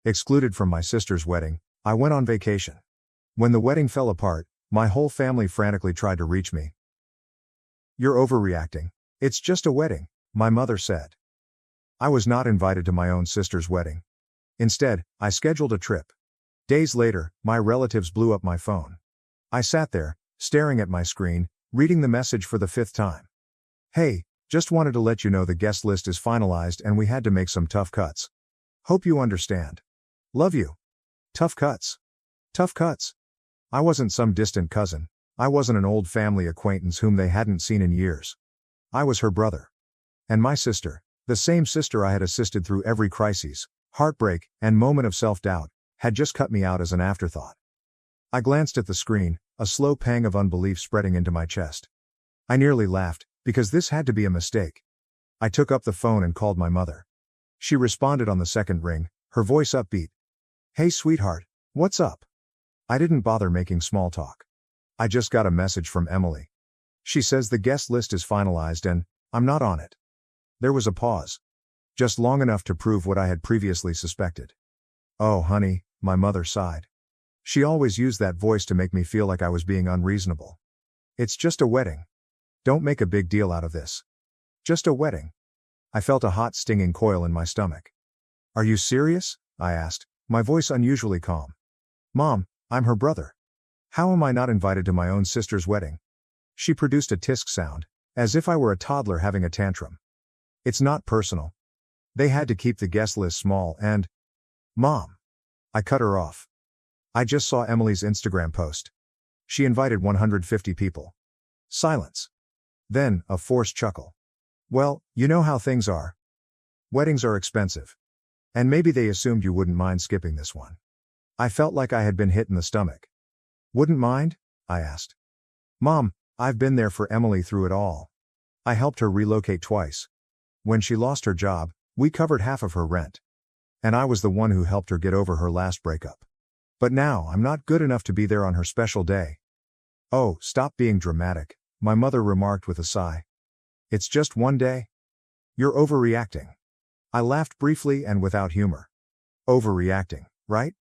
Excluded from my sister's wedding, I went on vacation. When the wedding fell apart, my whole family frantically tried to reach me. "You're overreacting. It's just a wedding," my mother said. I was not invited to my own sister's wedding. Instead, I scheduled a trip. Days later, my relatives blew up my phone. I sat there, staring at my screen, reading the message for the 5th time. "Hey, just wanted to let you know the guest list is finalized and we had to make some tough cuts. Hope you understand. Love you." Tough cuts. Tough cuts. I wasn't some distant cousin. I wasn't an old family acquaintance whom they hadn't seen in years. I was her brother. And my sister, the same sister I had assisted through every crisis, heartbreak, and moment of self-doubt, had just cut me out as an afterthought. I glanced at the screen, a slow pang of unbelief spreading into my chest. I nearly laughed, because this had to be a mistake. I took up the phone and called my mother. She responded on the second ring, her voice upbeat. "Hey sweetheart, what's up?" I didn't bother making small talk. "I just got a message from Emily. She says the guest list is finalized and I'm not on it." There was a pause. Just long enough to prove what I had previously suspected. "Oh honey," my mother sighed. She always used that voice to make me feel like I was being unreasonable. "It's just a wedding. Don't make a big deal out of this. Just a wedding." I felt a hot stinging coil in my stomach. "Are you serious?" I asked, my voice unusually calm. "Mom, I'm her brother. How am I not invited to my own sister's wedding?" She produced a tisk sound, as if I were a toddler having a tantrum. "It's not personal. They had to keep the guest list small and—" "Mom." I cut her off. "I just saw Emily's Instagram post. She invited 150 people." Silence. Then, a forced chuckle. "Well, you know how things are. Weddings are expensive. And maybe they assumed you wouldn't mind skipping this one." I felt like I had been hit in the stomach. "Wouldn't mind?" I asked. "Mom, I've been there for Emily through it all. I helped her relocate twice. When she lost her job, we covered half of her rent. And I was the one who helped her get over her last breakup. But now I'm not good enough to be there on her special day." "Oh, stop being dramatic," my mother remarked with a sigh. "It's just one day. You're overreacting." I laughed briefly and without humor. Overreacting, right?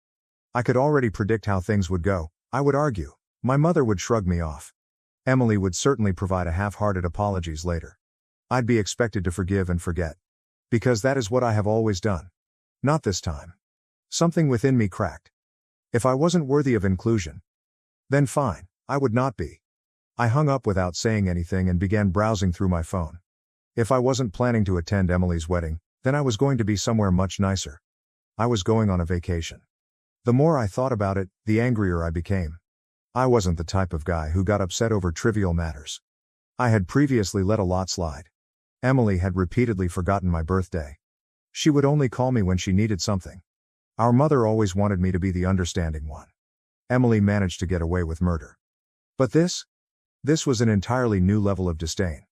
I could already predict how things would go. I would argue. My mother would shrug me off. Emily would certainly provide a half-hearted apologies later. I'd be expected to forgive and forget. Because that is what I have always done. Not this time. Something within me cracked. If I wasn't worthy of inclusion, then fine, I would not be. I hung up without saying anything and began browsing through my phone. If I wasn't planning to attend Emily's wedding, then I was going to be somewhere much nicer. I was going on a vacation. The more I thought about it, the angrier I became. I wasn't the type of guy who got upset over trivial matters. I had previously let a lot slide. Emily had repeatedly forgotten my birthday. She would only call me when she needed something. Our mother always wanted me to be the understanding one. Emily managed to get away with murder. But this was an entirely new level of disdain.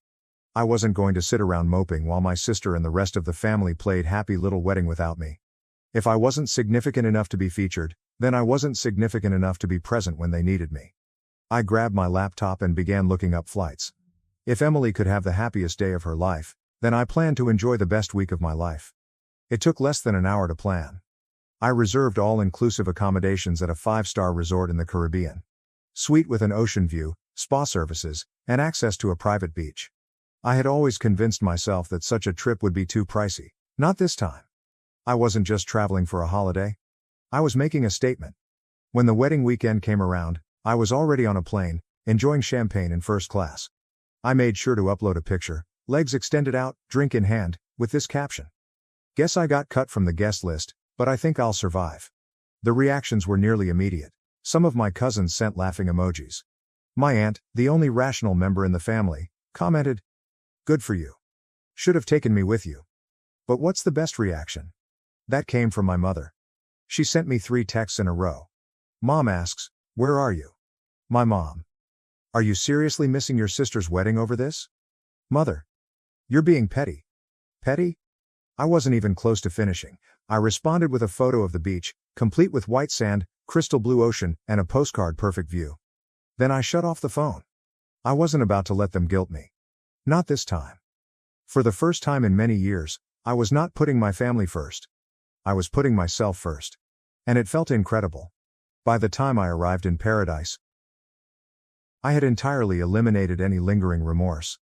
I wasn't going to sit around moping while my sister and the rest of the family played happy little wedding without me. If I wasn't significant enough to be featured, then I wasn't significant enough to be present when they needed me. I grabbed my laptop and began looking up flights. If Emily could have the happiest day of her life, then I planned to enjoy the best week of my life. It took less than an hour to plan. I reserved all-inclusive accommodations at a 5-star resort in the Caribbean. Suite with an ocean view, spa services, and access to a private beach. I had always convinced myself that such a trip would be too pricey. Not this time. I wasn't just traveling for a holiday. I was making a statement. When the wedding weekend came around, I was already on a plane, enjoying champagne in first class. I made sure to upload a picture, legs extended out, drink in hand, with this caption. "Guess I got cut from the guest list, but I think I'll survive." The reactions were nearly immediate. Some of my cousins sent laughing emojis. My aunt, the only rational member in the family, commented, "Good for you. Should have taken me with you." But what's the best reaction? That came from my mother. She sent me 3 texts in a row. Mom asks, "Where are you?" My mom. "Are you seriously missing your sister's wedding over this?" Mother. "You're being petty." Petty? I wasn't even close to finishing. I responded with a photo of the beach, complete with white sand, crystal blue ocean, and a postcard perfect view. Then I shut off the phone. I wasn't about to let them guilt me. Not this time. For the first time in many years, I was not putting my family first. I was putting myself first. And it felt incredible. By the time I arrived in paradise, I had entirely eliminated any lingering remorse.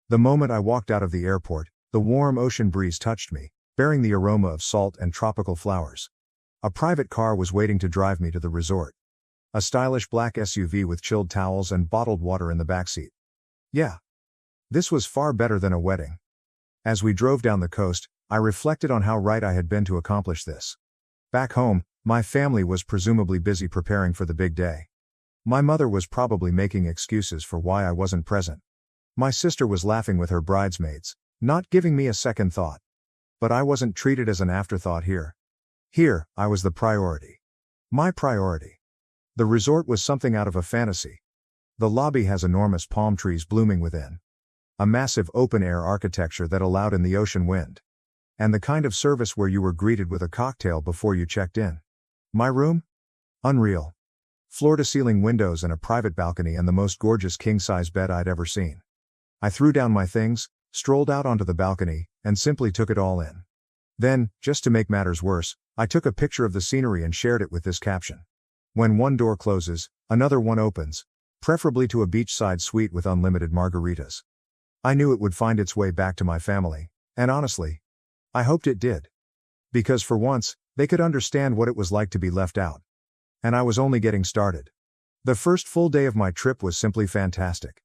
The moment I walked out of the airport, the warm ocean breeze touched me, bearing the aroma of salt and tropical flowers. A private car was waiting to drive me to the resort. A stylish black SUV with chilled towels and bottled water in the backseat. Yeah. This was far better than a wedding. As we drove down the coast, I reflected on how right I had been to accomplish this. Back home, my family was presumably busy preparing for the big day. My mother was probably making excuses for why I wasn't present. My sister was laughing with her bridesmaids, not giving me a second thought. But I wasn't treated as an afterthought here. Here, I was the priority. My priority. The resort was something out of a fantasy. The lobby has enormous palm trees blooming within. A massive open-air architecture that allowed in the ocean wind. And the kind of service where you were greeted with a cocktail before you checked in. My room? Unreal. Floor-to-ceiling windows and a private balcony and the most gorgeous king-size bed I'd ever seen. I threw down my things, strolled out onto the balcony, and simply took it all in. Then, just to make matters worse, I took a picture of the scenery and shared it with this caption. When one door closes, another one opens, preferably to a beachside suite with unlimited margaritas. I knew it would find its way back to my family, and honestly, I hoped it did. Because for once, they could understand what it was like to be left out. And I was only getting started. The first full day of my trip was simply fantastic.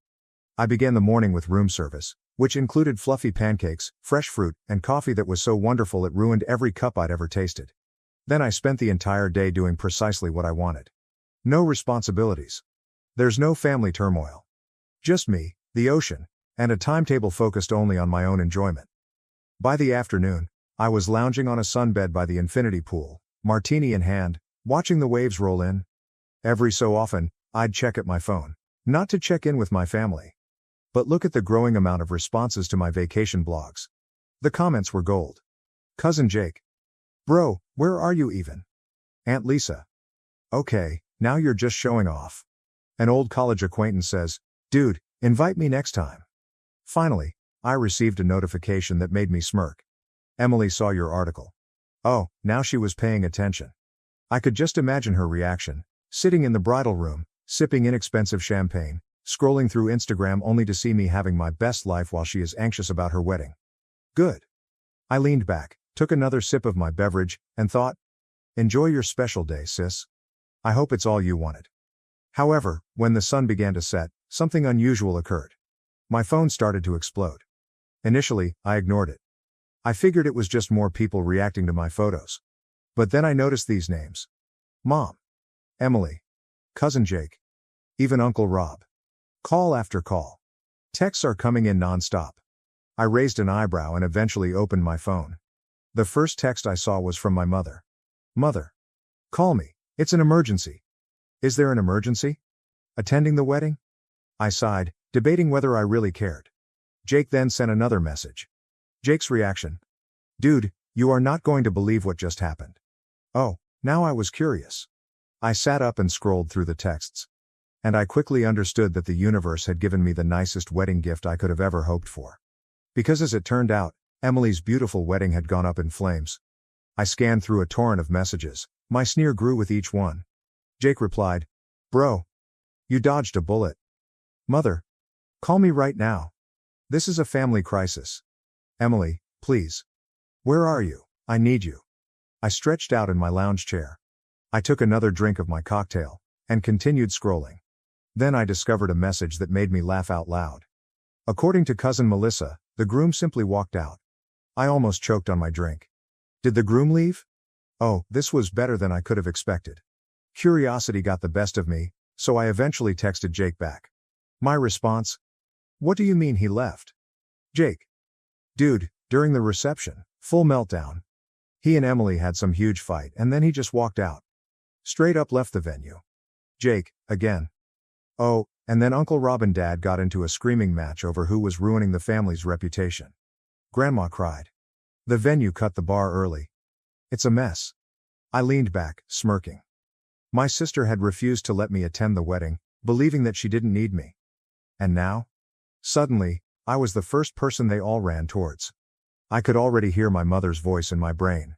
I began the morning with room service, which included fluffy pancakes, fresh fruit, and coffee that was so wonderful it ruined every cup I'd ever tasted. Then I spent the entire day doing precisely what I wanted. No responsibilities. There's no family turmoil. Just me, the ocean, and a timetable focused only on my own enjoyment. By the afternoon, I was lounging on a sunbed by the infinity pool, martini in hand, watching the waves roll in. Every so often, I'd check at my phone, not to check in with my family. But look at the growing amount of responses to my vacation blogs. The comments were gold. Cousin Jake. Bro, where are you even? Aunt Lisa. Okay, now you're just showing off. An old college acquaintance says, dude, invite me next time. Finally, I received a notification that made me smirk. Emily saw your article. Oh, now she was paying attention. I could just imagine her reaction, sitting in the bridal room, sipping inexpensive champagne, scrolling through Instagram only to see me having my best life while she is anxious about her wedding. Good. I leaned back, took another sip of my beverage, and thought, enjoy your special day, sis. I hope it's all you wanted. However, when the sun began to set, something unusual occurred. My phone started to explode. Initially, I ignored it. I figured it was just more people reacting to my photos. But then I noticed these names. Mom. Emily. Cousin Jake. Even Uncle Rob. Call after call. Texts are coming in non-stop. I raised an eyebrow and eventually opened my phone. The first text I saw was from my mother. Mother. Call me, it's an emergency. Is there an emergency? Attending the wedding? I sighed, debating whether I really cared. Jake then sent another message. Jake's reaction. Dude, you are not going to believe what just happened. Oh, now I was curious. I sat up and scrolled through the texts. And I quickly understood that the universe had given me the nicest wedding gift I could have ever hoped for. Because as it turned out, Emily's beautiful wedding had gone up in flames. I scanned through a torrent of messages, my sneer grew with each one. Jake replied, Bro. You dodged a bullet. Mother. Call me right now. This is a family crisis. Emily, please. Where are you? I need you. I stretched out in my lounge chair. I took another drink of my cocktail, and continued scrolling. Then I discovered a message that made me laugh out loud. According to cousin Melissa, the groom simply walked out. I almost choked on my drink. Did the groom leave? Oh, this was better than I could have expected. Curiosity got the best of me, so I eventually texted Jake back. My response? What do you mean he left? Jake. Dude, during the reception, full meltdown. He and Emily had some huge fight and then he just walked out. Straight up left the venue. Jake, again. Oh, and then Uncle Rob and Dad got into a screaming match over who was ruining the family's reputation. Grandma cried. The venue cut the bar early. It's a mess. I leaned back, smirking. My sister had refused to let me attend the wedding, believing that she didn't need me. And now? Suddenly, I was the first person they all ran towards. I could already hear my mother's voice in my brain.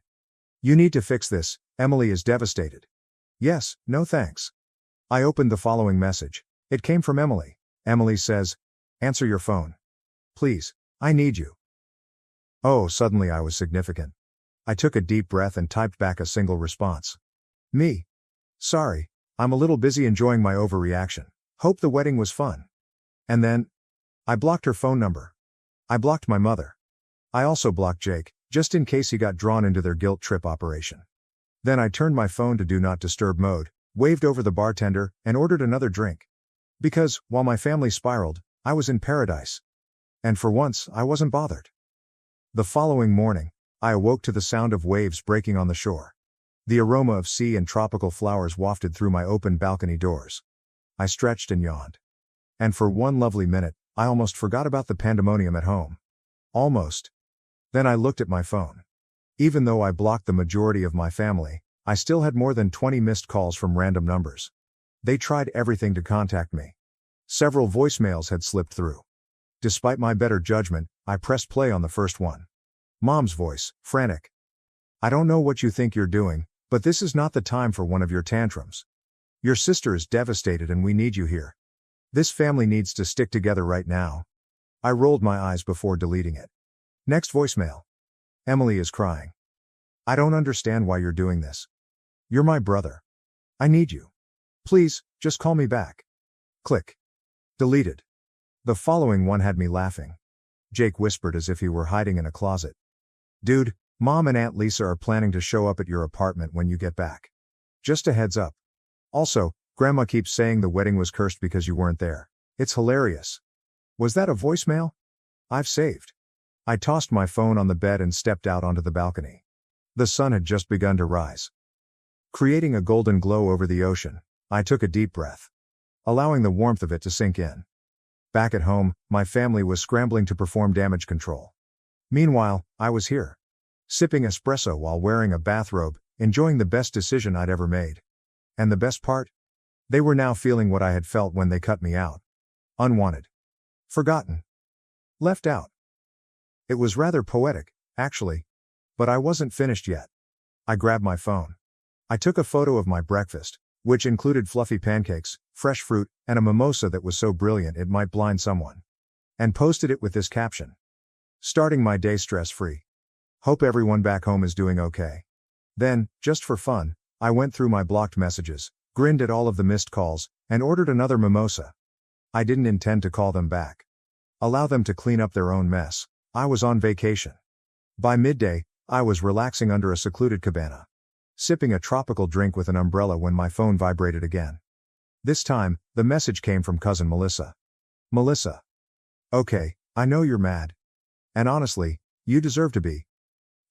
You need to fix this, Emily is devastated. Yes, no thanks. I opened the following message. It came from Emily. Emily says, answer your phone. Please, I need you. Oh, suddenly I was significant. I took a deep breath and typed back a single response. Me. Sorry, I'm a little busy enjoying my overreaction. Hope the wedding was fun. And then, I blocked her phone number. I blocked my mother. I also blocked Jake, just in case he got drawn into their guilt trip operation. Then I turned my phone to do not disturb mode, waved over the bartender, and ordered another drink. Because, while my family spiraled, I was in paradise. And for once, I wasn't bothered. The following morning, I awoke to the sound of waves breaking on the shore. The aroma of sea and tropical flowers wafted through my open balcony doors. I stretched and yawned. And for one lovely minute, I almost forgot about the pandemonium at home. Almost. Then I looked at my phone. Even though I blocked the majority of my family, I still had more than 20 missed calls from random numbers. They tried everything to contact me. Several voicemails had slipped through. Despite my better judgment, I pressed play on the first one. Mom's voice, frantic. I don't know what you think you're doing, but this is not the time for one of your tantrums. Your sister is devastated and we need you here. This family needs to stick together right now. I rolled my eyes before deleting it. Next voicemail. Emily is crying. I don't understand why you're doing this. You're my brother. I need you. Please, just call me back. Click. Deleted. The following one had me laughing. Jake whispered as if he were hiding in a closet. Dude, Mom and Aunt Lisa are planning to show up at your apartment when you get back. Just a heads up. Also, Grandma keeps saying the wedding was cursed because you weren't there. It's hilarious. Was that a voicemail? I've saved. I tossed my phone on the bed and stepped out onto the balcony. The sun had just begun to rise. Creating a golden glow over the ocean, I took a deep breath, allowing the warmth of it to sink in. Back at home, my family was scrambling to perform damage control. Meanwhile, I was here, sipping espresso while wearing a bathrobe, enjoying the best decision I'd ever made. And the best part? They were now feeling what I had felt when they cut me out. Unwanted. Forgotten. Left out. It was rather poetic, actually. But I wasn't finished yet. I grabbed my phone. I took a photo of my breakfast, which included fluffy pancakes, fresh fruit, and a mimosa that was so brilliant it might blind someone. And posted it with this caption. Starting my day stress-free. Hope everyone back home is doing okay. Then, just for fun, I went through my blocked messages, grinned at all of the missed calls, and ordered another mimosa. I didn't intend to call them back. Allow them to clean up their own mess. I was on vacation. By midday, I was relaxing under a secluded cabana, sipping a tropical drink with an umbrella when my phone vibrated again. This time, the message came from cousin Melissa. Melissa. Okay, I know you're mad. And honestly, you deserve to be.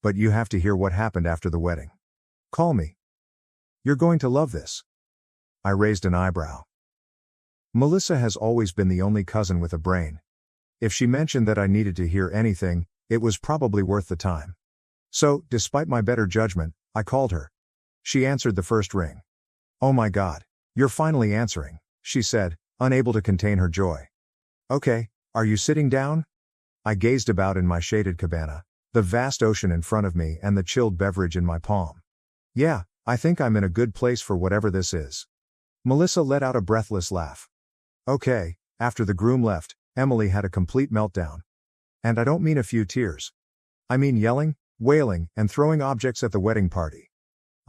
But you have to hear what happened after the wedding. Call me. You're going to love this. I raised an eyebrow. Melissa has always been the only cousin with a brain. If she mentioned that I needed to hear anything, it was probably worth the time. So, despite my better judgment, I called her. She answered the first ring. Oh my God, you're finally answering, she said, unable to contain her joy. Okay, are you sitting down? I gazed about in my shaded cabana, the vast ocean in front of me and the chilled beverage in my palm. Yeah, I think I'm in a good place for whatever this is. Melissa let out a breathless laugh. Okay, after the groom left, Emily had a complete meltdown. And I don't mean a few tears. I mean yelling, wailing, and throwing objects at the wedding party.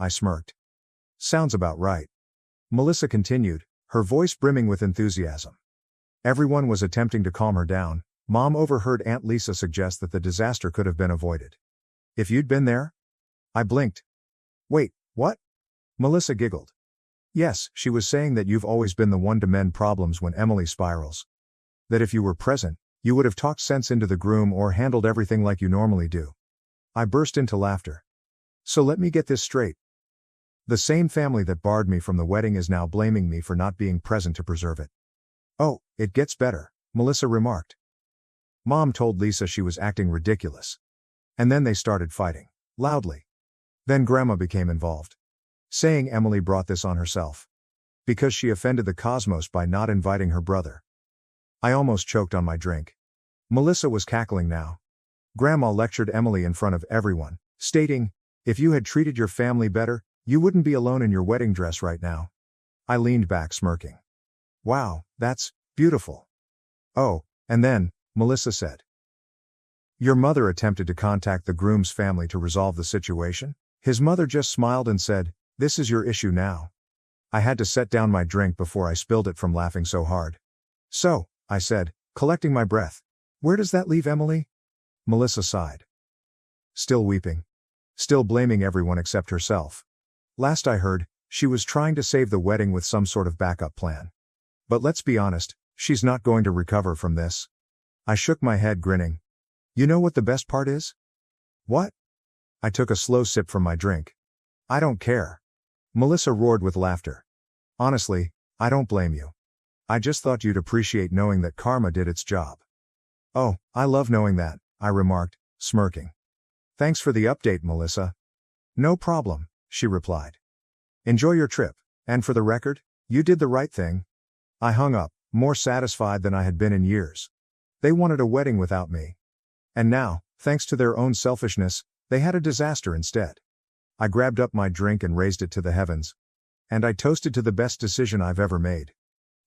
I smirked. Sounds about right. Melissa continued, her voice brimming with enthusiasm. Everyone was attempting to calm her down. Mom overheard Aunt Lisa suggest that the disaster could have been avoided. If you'd been there? I blinked. Wait, what? Melissa giggled. Yes, she was saying that you've always been the one to mend problems when Emily spirals. That if you were present, you would have talked sense into the groom or handled everything like you normally do. I burst into laughter. So let me get this straight. The same family that barred me from the wedding is now blaming me for not being present to preserve it. Oh, it gets better, Melissa remarked. Mom told Lisa she was acting ridiculous. And then they started fighting, loudly. Then Grandma became involved, saying Emily brought this on herself, because she offended the cosmos by not inviting her brother. I almost choked on my drink. Melissa was cackling now. Grandma lectured Emily in front of everyone, stating, If you had treated your family better, you wouldn't be alone in your wedding dress right now. I leaned back smirking. Wow, that's beautiful. Oh, and then, Melissa said. Your mother attempted to contact the groom's family to resolve the situation? His mother just smiled and said, this is your issue now. I had to set down my drink before I spilled it from laughing so hard. So, I said, collecting my breath. Where does that leave Emily? Melissa sighed. Still weeping. Still blaming everyone except herself. Last I heard, she was trying to save the wedding with some sort of backup plan. But let's be honest, she's not going to recover from this. I shook my head grinning. You know what the best part is? What? I took a slow sip from my drink. I don't care. Melissa roared with laughter. Honestly, I don't blame you. I just thought you'd appreciate knowing that karma did its job. Oh, I love knowing that, I remarked, smirking. Thanks for the update, Melissa. No problem, she replied. Enjoy your trip, and for the record, you did the right thing. I hung up, more satisfied than I had been in years. They wanted a wedding without me. And now, thanks to their own selfishness, they had a disaster instead. I grabbed up my drink and raised it to the heavens. And I toasted to the best decision I've ever made.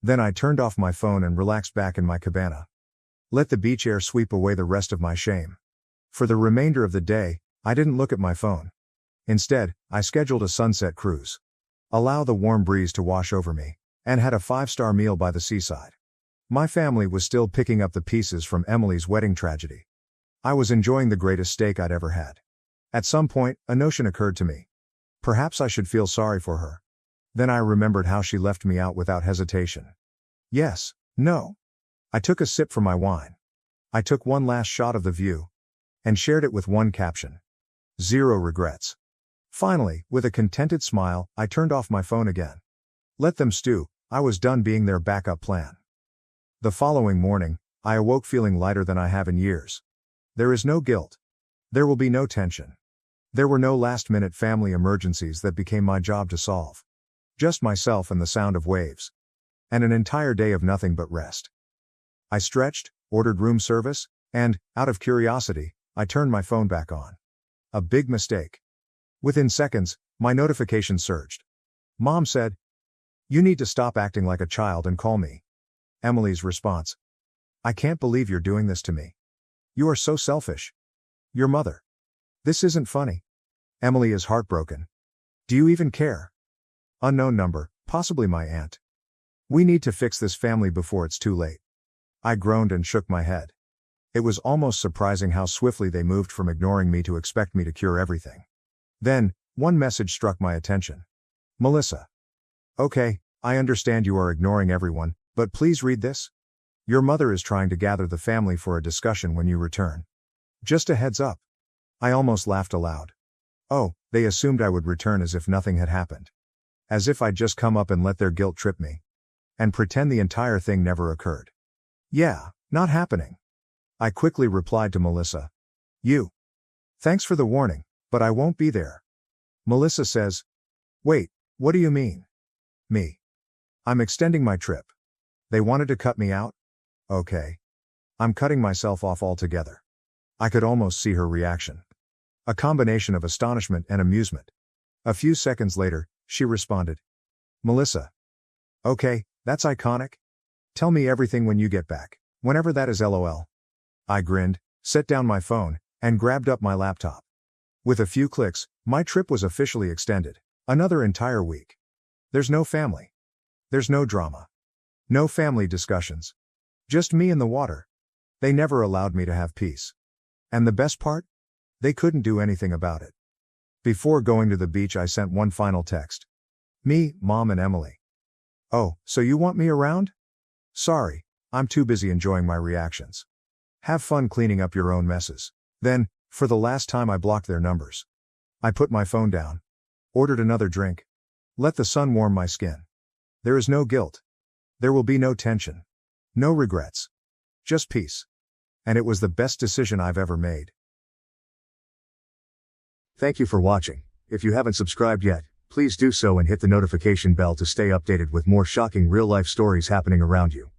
Then I turned off my phone and relaxed back in my cabana. Let the beach air sweep away the rest of my shame. For the remainder of the day, I didn't look at my phone. Instead, I scheduled a sunset cruise. Allow the warm breeze to wash over me, and had a 5-star meal by the seaside. My family was still picking up the pieces from Emily's wedding tragedy. I was enjoying the greatest steak I'd ever had. At some point, a notion occurred to me. Perhaps I should feel sorry for her. Then I remembered how she left me out without hesitation. Yes, no. I took a sip from my wine. I took one last shot of the view. And shared it with one caption. 0 regrets. Finally, with a contented smile, I turned off my phone again. Let them stew, I was done being their backup plan. The following morning, I awoke feeling lighter than I have in years. There is no guilt. There will be no tension. There were no last-minute family emergencies that became my job to solve. Just myself and the sound of waves. And an entire day of nothing but rest. I stretched, ordered room service, and, out of curiosity, I turned my phone back on. A big mistake. Within seconds, my notification surged. Mom said, "You need to stop acting like a child and call me." Emily's response. "I can't believe you're doing this to me. You are so selfish. Your mother. This isn't funny." Emily is heartbroken. "Do you even care?" Unknown number, possibly my aunt. "We need to fix this family before it's too late." I groaned and shook my head. It was almost surprising how swiftly they moved from ignoring me to expect me to cure everything. Then, one message struck my attention. "Melissa. Okay, I understand you are ignoring everyone, but please read this. Your mother is trying to gather the family for a discussion when you return. Just a heads up." I almost laughed aloud. Oh, they assumed I would return as if nothing had happened. As if I'd just come up and let their guilt trip me. And pretend the entire thing never occurred. Yeah, not happening. I quickly replied to Melissa. Thanks for the warning, but I won't be there. Melissa says. Wait, what do you mean? Me. I'm extending my trip. They wanted to cut me out? Okay. I'm cutting myself off altogether. I could almost see her reaction. A combination of astonishment and amusement. A few seconds later, she responded. Melissa. Okay, that's iconic. Tell me everything when you get back, whenever that is LOL. I grinned, set down my phone, and grabbed up my laptop. With a few clicks, my trip was officially extended. Another entire week. There's no family. There's no drama. No family discussions. Just me and the water. They never allowed me to have peace. And the best part? They couldn't do anything about it. Before going to the beach, I sent one final text. Me, Mom, and Emily. Oh, so you want me around? Sorry, I'm too busy enjoying my reactions. Have fun cleaning up your own messes. Then, for the last time, I blocked their numbers. I put my phone down. Ordered another drink. Let the sun warm my skin. There is no guilt. There will be no tension. No regrets. Just peace. And it was the best decision I've ever made. Thank you for watching. If you haven't subscribed yet, please do so and hit the notification bell to stay updated with more shocking real-life stories happening around you.